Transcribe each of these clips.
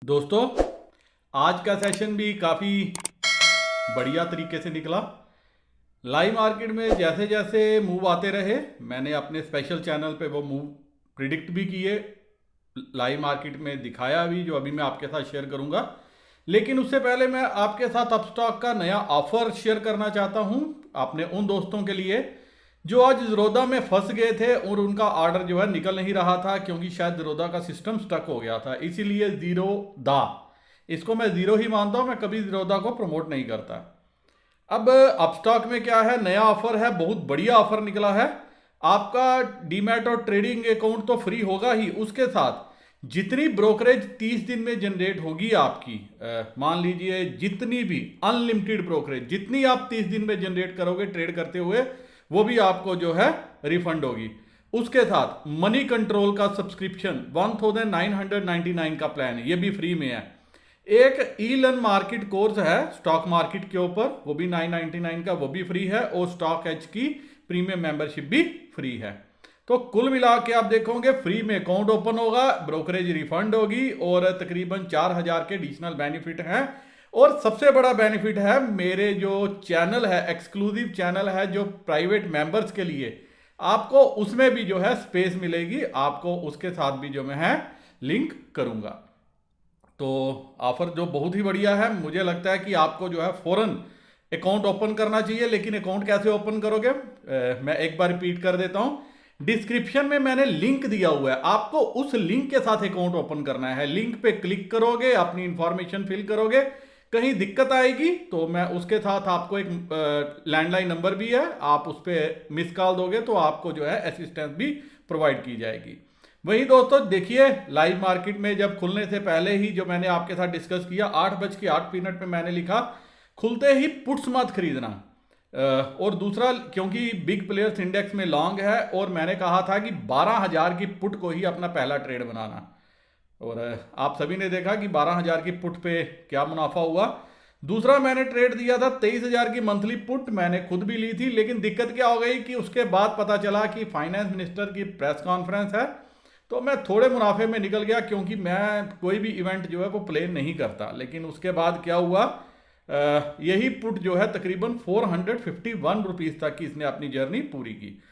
दोस्तों, आज का सेशन भी काफ़ी बढ़िया तरीके से निकला। लाइव मार्केट में जैसे जैसे मूव आते रहे, मैंने अपने स्पेशल चैनल पे वो मूव प्रिडिक्ट भी किए, लाइव मार्केट में दिखाया भी, जो अभी मैं आपके साथ शेयर करूंगा। लेकिन उससे पहले मैं आपके साथ अपस्टॉक का नया ऑफर शेयर करना चाहता हूं, अपने उन दोस्तों के लिए जो आज ज़ीरोधा में फंस गए थे और उनका ऑर्डर जो है निकल नहीं रहा था, क्योंकि शायद ज़ीरोधा का सिस्टम स्टक हो गया था। इसीलिए ज़ीरोधा, इसको मैं ज़ीरो ही मानता हूं, मैं कभी ज़ीरोधा को प्रमोट नहीं करता। अब अपस्टॉक में क्या है, नया ऑफर है, बहुत बढ़िया ऑफर निकला है। आपका डीमैट और ट्रेडिंग अकाउंट तो फ्री होगा ही, उसके साथ जितनी ब्रोकरेज 30 दिन में जनरेट होगी आपकी, मान लीजिए जितनी भी अनलिमिटेड ब्रोकरेज जितनी आप 30 दिन में जनरेट करोगे ट्रेड करते हुए, वो भी आपको जो है रिफंड होगी। उसके साथ मनी कंट्रोल का सब्सक्रिप्शन 1999 का प्लान है, ये भी फ्री में है। एक ई लर्न मार्केट कोर्स है स्टॉक मार्केट के ऊपर, वो भी 999 का, वो भी फ्री है। और स्टॉक एज की प्रीमियम मेंबरशिप भी फ्री है। तो कुल मिला के आप देखोगे फ्री में अकाउंट ओपन होगा, ब्रोकरेज रिफंड होगी और तकरीबन 4000 के एडिशनल बेनिफिट हैं। और सबसे बड़ा बेनिफिट है, मेरे जो चैनल है, एक्सक्लूसिव चैनल है जो प्राइवेट मेंबर्स के लिए, आपको उसमें भी जो है स्पेस मिलेगी, आपको उसके साथ भी जो मैं है लिंक करूंगा। तो ऑफर जो बहुत ही बढ़िया है, मुझे लगता है कि आपको जो है फौरन अकाउंट ओपन करना चाहिए। लेकिन अकाउंट कैसे ओपन करोगे, मैं एक बार रिपीट कर देता हूं। डिस्क्रिप्शन में मैंने लिंक दिया हुआ है, आपको उस लिंक के साथ अकाउंट ओपन करना है। लिंक पे क्लिक करोगे, अपनी इंफॉर्मेशन फिल करोगे, कहीं दिक्कत आएगी तो मैं उसके साथ आपको एक लैंडलाइन नंबर भी है, आप उस पर मिस कॉल दोगे तो आपको जो है असिस्टेंस भी प्रोवाइड की जाएगी। वही दोस्तों देखिए, लाइव मार्केट में जब खुलने से पहले ही जो मैंने आपके साथ डिस्कस किया, 8:08 पे मैंने लिखा खुलते ही पुट्स मत खरीदना। और दूसरा, क्योंकि बिग प्लेयर्स इंडेक्स में लॉन्ग है, और मैंने कहा था कि 12,000 की पुट को ही अपना पहला ट्रेड बनाना। और आप सभी ने देखा कि 12,000 की पुट पे क्या मुनाफा हुआ। दूसरा मैंने ट्रेड दिया था 23,000 की मंथली पुट, मैंने खुद भी ली थी। लेकिन दिक्कत क्या हो गई कि उसके बाद पता चला कि फाइनेंस मिनिस्टर की प्रेस कॉन्फ्रेंस है, तो मैं थोड़े मुनाफे में निकल गया, क्योंकि मैं कोई भी इवेंट जो है वो प्ले नहीं करता। लेकिन उसके बाद क्या हुआ, यही पुट जो है तकरीबन 451 रुपीज़ तक की इसने अपनी जर्नी पूरी की।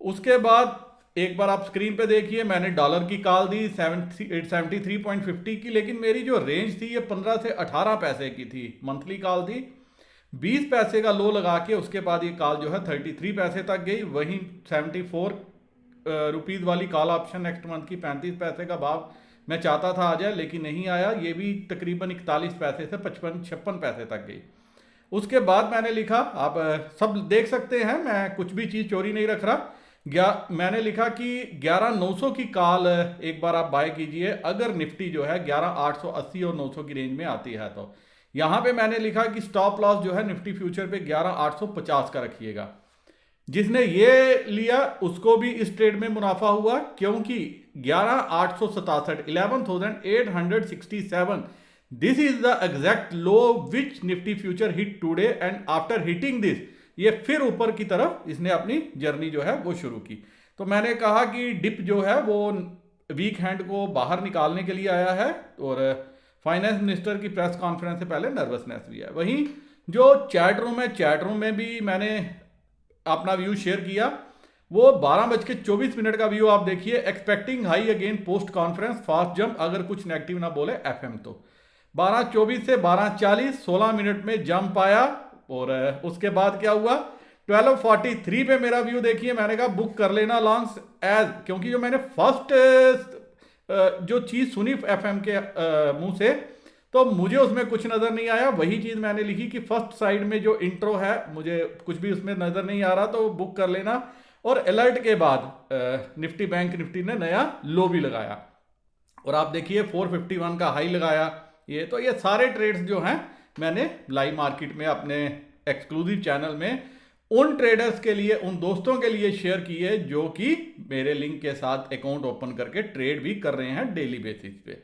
उसके बाद एक बार आप स्क्रीन पे देखिए, मैंने डॉलर की कॉल दी 73.50 की, लेकिन मेरी जो रेंज थी ये 15 से 18 पैसे की थी, मंथली कॉल थी। 20 पैसे का लो लगा के उसके बाद ये कॉल जो है 33 पैसे तक गई। वहीं 74 रुपीज़ वाली कॉल ऑप्शन नेक्स्ट मंथ की 35 पैसे का भाव मैं चाहता था आ जाए, लेकिन नहीं आया। ये भी तकरीबन 41 पैसे से 56 पैसे तक गई। उसके बाद मैंने लिखा, आप सब देख सकते हैं, मैं कुछ भी चीज़ चोरी नहीं रख रहा। मैंने लिखा कि 11,900 की कॉल एक बार आप बाय कीजिए, अगर निफ्टी जो है 11,880 और 900 की रेंज में आती है तो। यहाँ पे मैंने लिखा कि स्टॉप लॉस जो है निफ्टी फ्यूचर पे 11,850 का रखिएगा। जिसने ये लिया उसको भी इस ट्रेड में मुनाफा हुआ, क्योंकि 11,867 11,867, this is the exact low which Nifty future hit today, and after hitting this ये फिर ऊपर की तरफ इसने अपनी जर्नी जो है वो शुरू की। तो मैंने कहा कि डिप जो है वो वीक हैंड को बाहर निकालने के लिए आया है, और फाइनेंस मिनिस्टर की प्रेस कॉन्फ्रेंस से पहले नर्वसनेस भी है। वहीं जो चैट रूम है, चैट रूम में भी मैंने अपना व्यू शेयर किया, वो 12:24 का व्यू आप देखिए। Expecting high again post conference, fast jump, अगर कुछ नेगेटिव ना बोले एफएम तो। 12:24 से 12:40 16 मिनट में जंप आया। और उसके बाद क्या हुआ, 12:43 पे मेरा व्यू देखिए, मैंने कहा बुक कर लेना लॉन्ग्स एज, क्योंकि जो मैंने फर्स्ट जो चीज़ सुनी एफएम के मुंह से, तो मुझे उसमें कुछ नज़र नहीं आया। वही चीज़ मैंने लिखी कि फर्स्ट साइड में जो इंट्रो है, मुझे कुछ भी उसमें नज़र नहीं आ रहा, तो बुक कर लेना। और अलर्ट के बाद निफ्टी बैंक निफ्टी ने नया लो भी लगाया, और आप देखिए 451 का हाई लगाया। तो ये सारे ट्रेड्स जो हैं मैंने लाइव मार्केट में अपने एक्सक्लूसिव चैनल में उन ट्रेडर्स के लिए, उन दोस्तों के लिए शेयर किए जो कि मेरे लिंक के साथ अकाउंट ओपन करके ट्रेड भी कर रहे हैं डेली बेसिस पे।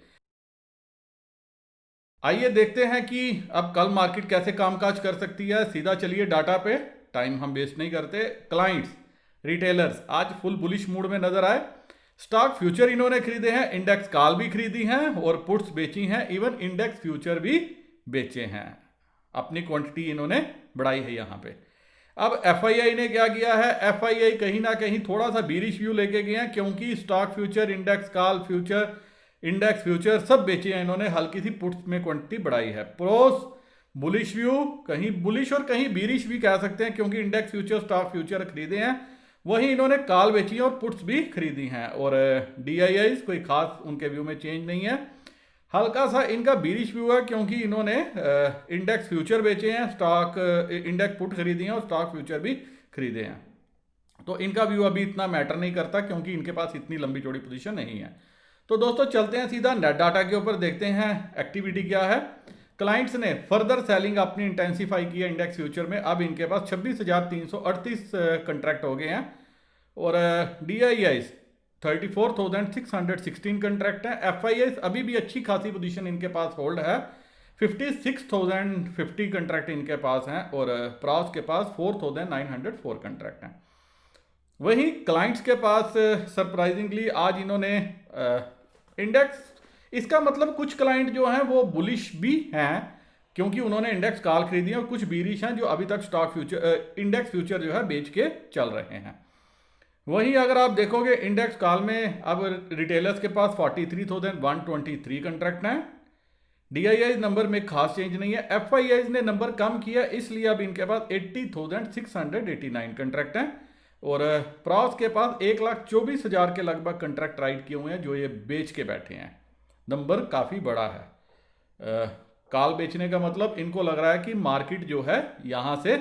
आइए देखते हैं कि अब कल मार्केट कैसे कामकाज कर सकती है। सीधा चलिए डाटा पे, टाइम हम वेस्ट नहीं करते। क्लाइंट्स, रिटेलर्स आज फुल बुलिश मूड में नजर आए। स्टॉक फ्यूचर इन्होंने खरीदे हैं, इंडेक्स कॉल भी खरीदी हैं और पुट्स बेची हैं, इवन इंडेक्स फ्यूचर भी बेचे हैं। अपनी क्वांटिटी इन्होंने बढ़ाई है यहाँ पे। अब एफआईआई ने क्या किया है, एफआईआई कहीं ना कहीं थोड़ा सा बीरिश व्यू लेके गए हैं, क्योंकि stock future, index call future, index future सब बेचे हैं इन्होंने, हल्की सी पुट्स में क्वांटिटी बढ़ाई है। प्रोस बुलिश व्यू, कहीं बुलिश और कहीं बीरिश भी कह सकते हैं, क्योंकि इंडेक्स फ्यूचर, स्टॉक फ्यूचर खरीदे हैं, वहीं इन्होंने कॉल बेची है और पुट्स भी खरीदी हैं। और डीआईआई कोई खास उनके व्यू में चेंज नहीं है, हल्का सा इनका बीरिश व्यू है, क्योंकि इन्होंने इंडेक्स फ्यूचर बेचे हैं, स्टॉक इंडेक्स पुट खरीदी हैं और स्टॉक फ्यूचर भी खरीदे हैं। तो इनका व्यू अभी इतना मैटर नहीं करता, क्योंकि इनके पास इतनी लंबी चौड़ी पोजीशन नहीं है। तो दोस्तों चलते हैं सीधा नेट डाटा के ऊपर, देखते हैं एक्टिविटी क्या है। क्लाइंट्स ने फर्दर सेलिंग अपनी इंटेंसिफाई की है इंडेक्स फ्यूचर में, अब इनके पास 26,338 कंट्रैक्ट हो गए हैं। और डीआईआई 34,616 कंट्रैक्ट हैं। एफआईआई अभी भी अच्छी खासी पोजीशन इनके पास होल्ड है, 56,050 कंट्रैक्ट इनके पास हैं, और प्रॉस के पास 4,904 कंट्रैक्ट हैं। वहीं क्लाइंट्स के पास सरप्राइजिंगली आज इन्होंने इंडेक्स, इसका मतलब कुछ क्लाइंट जो हैं वो बुलिश भी हैं, क्योंकि उन्होंने इंडेक्स कॉल खरीदी है, और कुछ बीरिश हैं जो अभी तक स्टॉक फ्यूचर, इंडेक्स फ्यूचर जो है बेच के चल रहे हैं। वहीं अगर आप देखोगे इंडेक्स कॉल में अब रिटेलर्स के पास 43,123 कंट्रैक्ट हैं। डीआईआई नंबर में खास चेंज नहीं है, एफआईआई ने नंबर कम किया, इसलिए अब इनके पास 80,689 कंट्रैक्ट हैं। और प्रॉस के पास 1,24,000 के लगभग कंट्रैक्ट राइट किए हुए हैं, जो ये बेच के बैठे हैं। नंबर काफ़ी बड़ा है। कॉल बेचने का मतलब इनको लग रहा है कि मार्केट जो है यहाँ से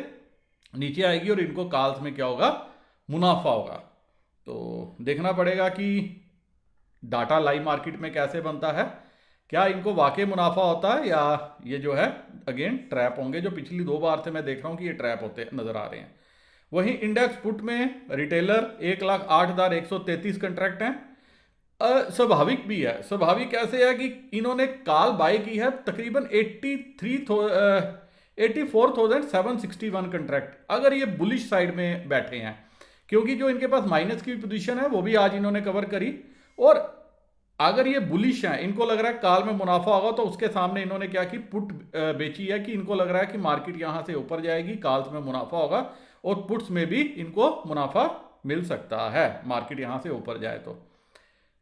नीचे आएगी और इनको कॉल्स में क्या होगा, मुनाफा होगा। तो देखना पड़ेगा कि डाटा लाइव मार्केट में कैसे बनता है, क्या इनको वाकई मुनाफा होता है या ये जो है अगेन ट्रैप होंगे, जो पिछली 2 बार से मैं देख रहा हूँ कि ये ट्रैप होते नजर आ रहे हैं। वहीं इंडेक्स पुट में रिटेलर 1,08,133 कंट्रैक्ट हैं। स्वाभाविक भी है, स्वाभाविक कैसे है कि इन्होंने कॉल बाय की है तकरीबन 84,761 कंट्रैक्ट, अगर ये बुलिश साइड में बैठे हैं, क्योंकि जो इनके पास माइनस की पोजीशन है वो भी आज इन्होंने कवर करी। और अगर ये बुलिश हैं, इनको लग रहा है कॉल में मुनाफा होगा, तो उसके सामने इन्होंने क्या की, पुट बेची है कि इनको लग रहा है कि मार्केट यहां से ऊपर जाएगी, कॉल्स में मुनाफा होगा, और पुट्स में भी इनको मुनाफा मिल सकता है मार्केट यहां से ऊपर जाए तो।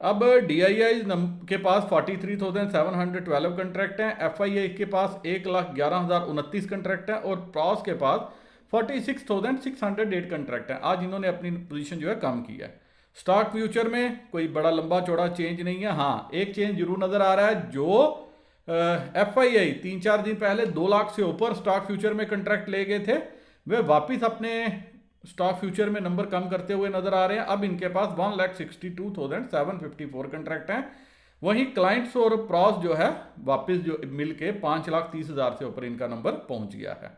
अब डीआईआई के पास 43,712 कंट्रैक्ट हैं, एफआईआई के पास 1,11,029 कंट्रैक्ट हैं, और प्रॉस के पास 46,608 कंट्रैक्ट हैं। आज इन्होंने अपनी पोजीशन जो है कम की है। स्टॉक फ्यूचर में कोई बड़ा लंबा चौड़ा चेंज नहीं है। हाँ, एक चेंज जरूर नजर आ रहा है, जो एफआईआई 3-4 दिन पहले 2 लाख से ऊपर स्टॉक फ्यूचर में कंट्रैक्ट ले गए थे, वे वापिस अपने स्टॉक फ्यूचर में नंबर कम करते हुए नजर आ रहे हैं। अब इनके पास 1,62,754 कंट्रैक्ट हैं। वहीं क्लाइंट्स और प्रॉस जो है वापस जो मिलके 5,30,000 से ऊपर इनका नंबर पहुंच गया है।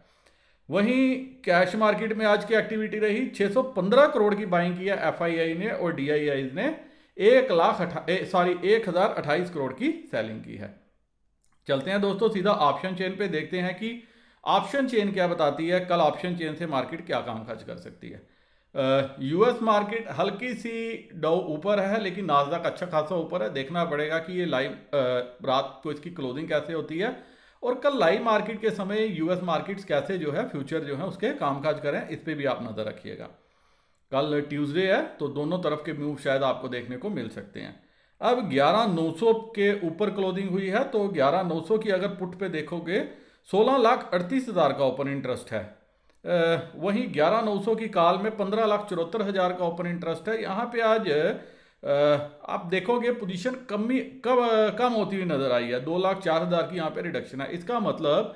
वहीं कैश मार्केट में आज की एक्टिविटी रही, 615 करोड़ की बाइंग की है एफआईआई ने, और डीआईआई ने 1,028 करोड़ की सेलिंग की है। चलते हैं दोस्तों सीधा ऑप्शन चेन पे, देखते हैं कि ऑप्शन चेन क्या बताती है, कल ऑप्शन चेन से मार्केट क्या काम काज कर सकती है। यूएस मार्केट हल्की सी डाउ ऊपर है, लेकिन नास्डैक अच्छा खासा ऊपर है। देखना पड़ेगा कि ये लाइव रात को इसकी क्लोजिंग कैसे होती है, और कल लाइव मार्केट के समय यूएस मार्केट्स कैसे जो है फ्यूचर जो है उसके कामकाज करें, इस पर भी आप नज़र रखिएगा। कल ट्यूसडे है, तो दोनों तरफ के मूव शायद आपको देखने को मिल सकते हैं। अब 11,900 के ऊपर क्लोजिंग हुई है, तो 11,900 की अगर पुट पे देखोगे 16,38,000 का ओपन इंटरेस्ट है। वहीं 11,900 की कॉल में 15,74,000 का ओपन इंटरेस्ट है। यहाँ पे आज आप देखोगे पोजीशन कम होती हुई नजर आई है, 2,04,000 की यहाँ पे रिडक्शन है। इसका मतलब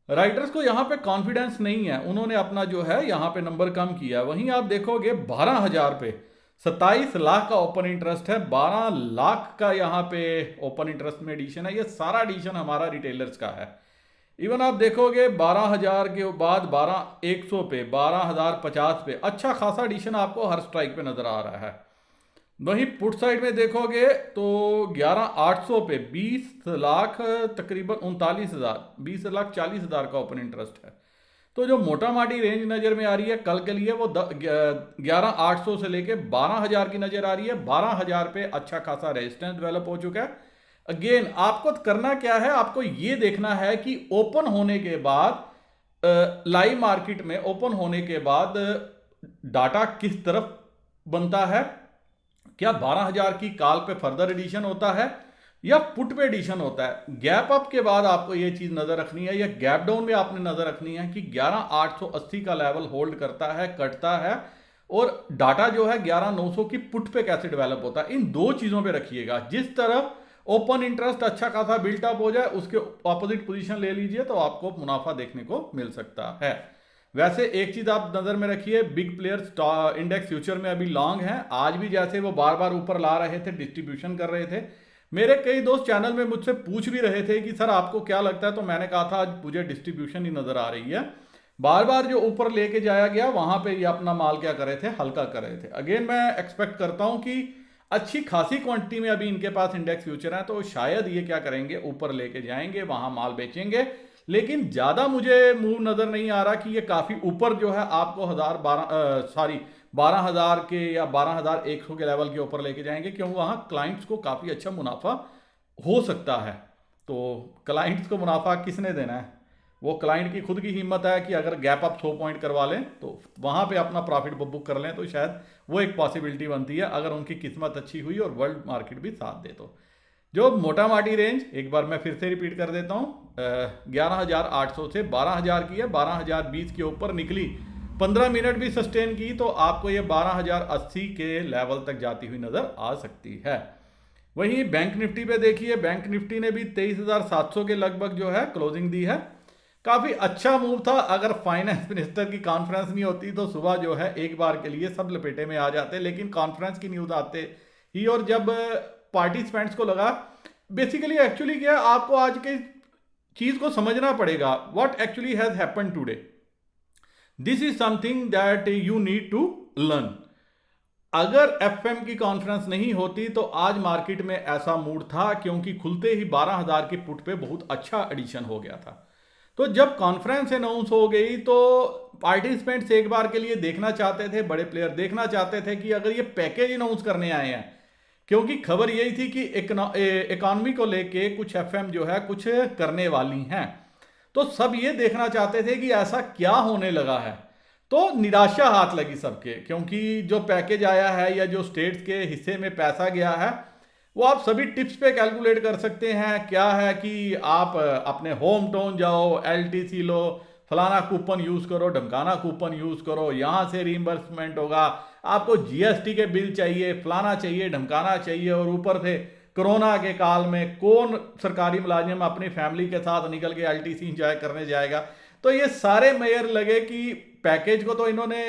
राइडर्स को यहाँ पे कॉन्फिडेंस नहीं है, उन्होंने अपना जो है यहाँ पे नंबर कम किया। वहीं आप देखोगे 12,000 पे 27 लाख का ओपन इंटरेस्ट है, 12 लाख का यहाँ पे ओपन इंटरेस्ट में एडिशन है। ये सारा एडिशन हमारा रिटेलर्स का है। इवन आप देखोगे 12,000 के बाद 12,100 पे, 12,050 पे अच्छा खासा एडिशन आपको हर स्ट्राइक पे नजर आ रहा है। वहीं पुट साइड में देखोगे तो 11,800 पे 20 लाख तकरीबन 39,000, 20,40,000 का ओपन इंटरेस्ट है। तो जो मोटा माटी रेंज नज़र में आ रही है कल के लिए वो 11,800 से लेके 12,000 की नज़र आ रही है। 12,000 पे अच्छा खासा रेजिस्टेंस डेवलप हो चुका है। अगेन आपको करना क्या है, आपको ये देखना है कि ओपन होने के बाद लाइव मार्केट में ओपन होने के बाद डाटा किस तरफ बनता है। क्या 12,000 की कॉल पे फर्दर एडिशन होता है या पुट पे एडिशन होता है। गैप अप के बाद आपको ये चीज नजर रखनी है या गैप डाउन में आपने नजर रखनी है कि 11,880 का लेवल होल्ड करता है, कटता है, और डाटा जो है 11,900 की पुट पे कैसे डेवलप होता है। इन दो चीजों पे रखिएगा। जिस तरफ ओपन इंटरेस्ट अच्छा खासा बिल्टअप हो जाए उसके ऑपोजिट पोजीशन ले लीजिए तो आपको मुनाफा देखने को मिल सकता है। वैसे एक चीज आप नजर में रखिए, बिग प्लेयर्स इंडेक्स फ्यूचर में अभी लॉन्ग हैं। आज भी जैसे वो बार बार ऊपर ला रहे थे, डिस्ट्रीब्यूशन कर रहे थे। मेरे कई दोस्त चैनल में मुझसे पूछ भी रहे थे कि सर आपको क्या लगता है, तो मैंने कहा था आज मुझे डिस्ट्रीब्यूशन ही नजर आ रही है। बार बार जो ऊपर लेके जाया गया वहां पे ये अपना माल क्या कर रहे थे, हल्का कर रहे थे। अगेन मैं एक्सपेक्ट करता हूं कि अच्छी खासी क्वांटिटी में अभी इनके पास इंडेक्स फ्यूचर है, तो शायद ये क्या करेंगे, ऊपर लेके जाएंगे, वहां माल बेचेंगे। लेकिन ज्यादा मुझे मूव नजर नहीं आ रहा कि ये काफी ऊपर जो है आपको 12,000 के या 12,100 के लेवल के ऊपर लेके जाएंगे, क्योंकि वहां क्लाइंट्स को काफी अच्छा मुनाफा हो सकता है। तो क्लाइंट्स को मुनाफा किसने देना है, वो क्लाइंट की खुद की हिम्मत है कि अगर गैप अप 100 पॉइंट करवा लें तो वहां पे अपना प्रॉफिट बुक कर लें, तो शायद वो एक पॉसिबिलिटी बनती है अगर उनकी किस्मत अच्छी हुई और वर्ल्ड मार्केट भी साथ दे। तो जो मोटा माटी रेंज एक बार मैं फिर से रिपीट कर देता हूँ, 11,800 से 12,000 की है। 12,020 के ऊपर निकली, 15 मिनट भी सस्टेन की तो आपको ये 12,080 के लेवल तक जाती हुई नजर आ सकती है। वहीं बैंक निफ्टी पे देखिए, बैंक निफ्टी ने भी 23,700 के लगभग जो है क्लोजिंग दी है। काफी अच्छा मूव था। अगर फाइनेंस मिनिस्टर की कॉन्फ्रेंस नहीं होती तो सुबह जो है एक बार के लिए सब लपेटे में आ जाते, लेकिन कॉन्फ्रेंस की न्यूज आते ही और जब पार्टिसिपेंट्स को लगा, बेसिकली एक्चुअली क्या आपको आज की चीज को समझना पड़ेगा, what actually has happened today. This is something that you need to learn. अगर एफएम की कॉन्फ्रेंस नहीं होती तो आज मार्केट में ऐसा मूड था, क्योंकि खुलते ही 12,000 के पुट पे बहुत अच्छा एडिशन हो गया था। तो जब कॉन्फ्रेंस अनाउंस हो गई तो पार्टिसिपेंट्स एक बार के लिए देखना चाहते थे, बड़े प्लेयर देखना चाहते थे कि अगर ये पैकेज अनाउंस करने आए हैं, क्योंकि खबर यही थी कि इकोनॉमी को लेके कुछ एफएम जो है कुछ करने वाली हैं, तो सब ये देखना चाहते थे कि ऐसा क्या होने लगा है। तो निराशा हाथ लगी सबके, क्योंकि जो पैकेज आया है या जो स्टेट्स के हिस्से में पैसा गया है वो आप सभी टिप्स पे कैलकुलेट कर सकते हैं। क्या है कि आप अपने होम टाउन जाओ, एलटीसी लो, फलाना कूपन यूज करो, ढमकाना कूपन यूज करो, यहां से रिइंबर्समेंट होगा, आपको जीएसटी के बिल चाहिए, फलाना चाहिए, ढमकाना चाहिए, और ऊपर से कोरोना के काल में कौन सरकारी मुलाजिम अपनी फैमिली के साथ निकल के एलटीसी इंजॉय करने जाएगा। तो ये सारे मेयर लगे कि पैकेज को तो इन्होंने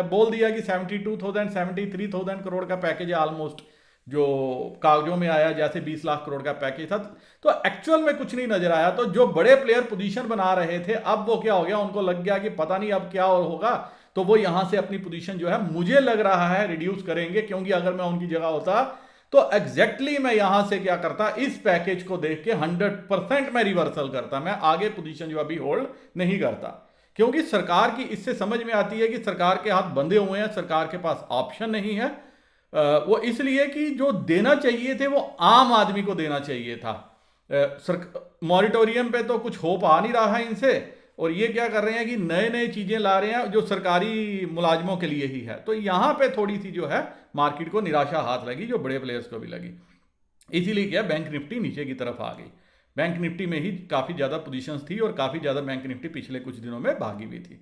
बोल दिया कि 73,000 करोड़ का पैकेज है ऑलमोस्ट, जो कागजों में आया जैसे 20 लाख करोड़ का पैकेज था। तो एक्चुअल में कुछ नहीं नजर आया। तो जो बड़े प्लेयर पोजीशन बना रहे थे, अब वो क्या हो गया, उनको लग गया कि पता नहीं अब क्या और होगा, तो वो यहां से अपनी पोजीशन जो है मुझे लग रहा है रिड्यूस करेंगे। क्योंकि अगर मैं उनकी जगह होता तो एग्जैक्टली मैं यहां से क्या करता, इस पैकेज को देख के 100% मैं रिवर्सल करता, मैं आगे पोजीशन जो अभी होल्ड नहीं करता। क्योंकि सरकार की इससे समझ में आती है कि सरकार के हाथ बंधे हुए हैं, सरकार के पास ऑप्शन नहीं है। वो इसलिए कि जो देना चाहिए थे वो आम आदमी को देना चाहिए था। मॉरिटोरियम पे तो कुछ होप आ नहीं रहा है इनसे, और ये क्या कर रहे हैं कि नए नए चीजें ला रहे हैं जो सरकारी मुलाजमों के लिए ही है। तो यहां पे थोड़ी सी जो है मार्केट को निराशा हाथ लगी, जो बड़े प्लेयर्स को भी लगी। इसीलिए क्या बैंक निफ्टी नीचे की तरफ आ गई। बैंक निफ्टी में ही काफी ज्यादा पोजीशंस थी और काफी ज्यादा बैंक निफ्टी पिछले कुछ दिनों में भागी भी थी।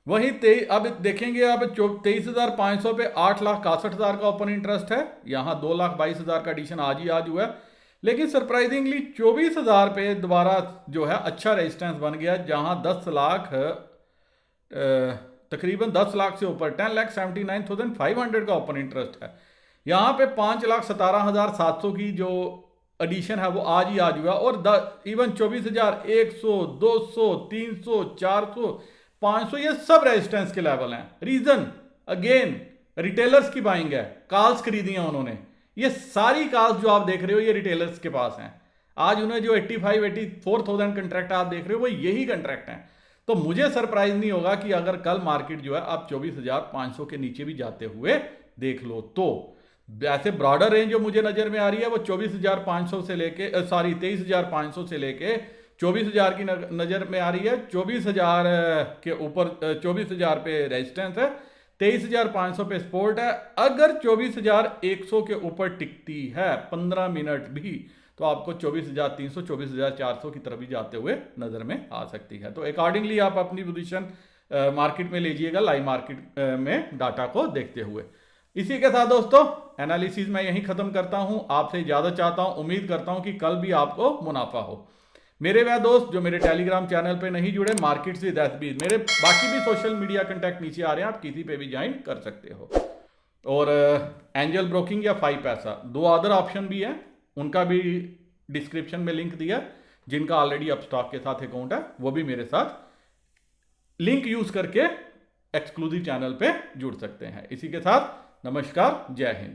वहीं अब देखेंगे, अब 23,500 पे 8,61,000 का ओपन इंटरेस्ट है। यहाँ 2,22,000 का एडिशन आज ही आज हुआ है, लेकिन सरप्राइजिंगली 24,000 पे दोबारा जो है अच्छा रेजिस्टेंस बन गया, जहां 10 लाख तकरीबन 10 लाख से ऊपर 10,79,500 का ओपन इंटरेस्ट है। यहाँ पे 5,17,700 की जो एडिशन है वो आज ही आज हुआ, और इवन 24,100, 200, 300, 400, 500 ये सब रेजिस्टेंस के लेवल हैं। रीजन अगेन रिटेलर्स की बाइंग है, कॉल्स खरीदी हैं उन्होंने। ये सारी कॉल्स जो आप देख रहे हो ये रिटेलर्स के पास हैं। आज उन्हें जो 84,000 कंट्रैक्ट आप देख रहे हो वो यही कंट्रैक्ट हैं। तो मुझे सरप्राइज नहीं होगा कि अगर कल मार्केट जो है आप 24,500 के नीचे भी जाते हुए देख लो। तो वैसे ब्रॉडर रेंज जो मुझे नजर में आ रही है वो 24,500 से लेके 23,500 से लेके 24,000 की नजर में आ रही है। 24,000 के ऊपर 24,000 पे रेजिस्टेंस है, 23,500 पे सपोर्ट है। अगर 24,100 के ऊपर टिकती है 15 मिनट भी, तो आपको 24,300 24,400 की तरफ भी जाते हुए नजर में आ सकती है। तो अकॉर्डिंगली आप अपनी पोजीशन मार्केट में लीजिएगा, लाइव मार्केट में डाटा को देखते हुए। इसी के साथ दोस्तों एनालिसिस मैं यहीं खत्म करता हूं। आपसे इजाजत चाहता हूं, उम्मीद करता हूं कि कल भी आपको मुनाफा हो। मेरे वह दोस्त जो मेरे टेलीग्राम चैनल पे नहीं जुड़े, मार्केट्स विद एसबी, मेरे बाकी भी सोशल मीडिया कंटेक्ट नीचे आ रहे हैं, आप किसी पे भी ज्वाइन कर सकते हो। और एंजल ब्रोकिंग या 5 पैसा, 2 अदर ऑप्शन भी हैं, उनका भी डिस्क्रिप्शन में लिंक दिया। जिनका ऑलरेडी अपस्टॉक के साथ अकाउंट है वो भी मेरे साथ लिंक यूज करके एक्सक्लूसिव चैनल पे जुड़ सकते हैं। इसी के साथ नमस्कार, जय हिंद।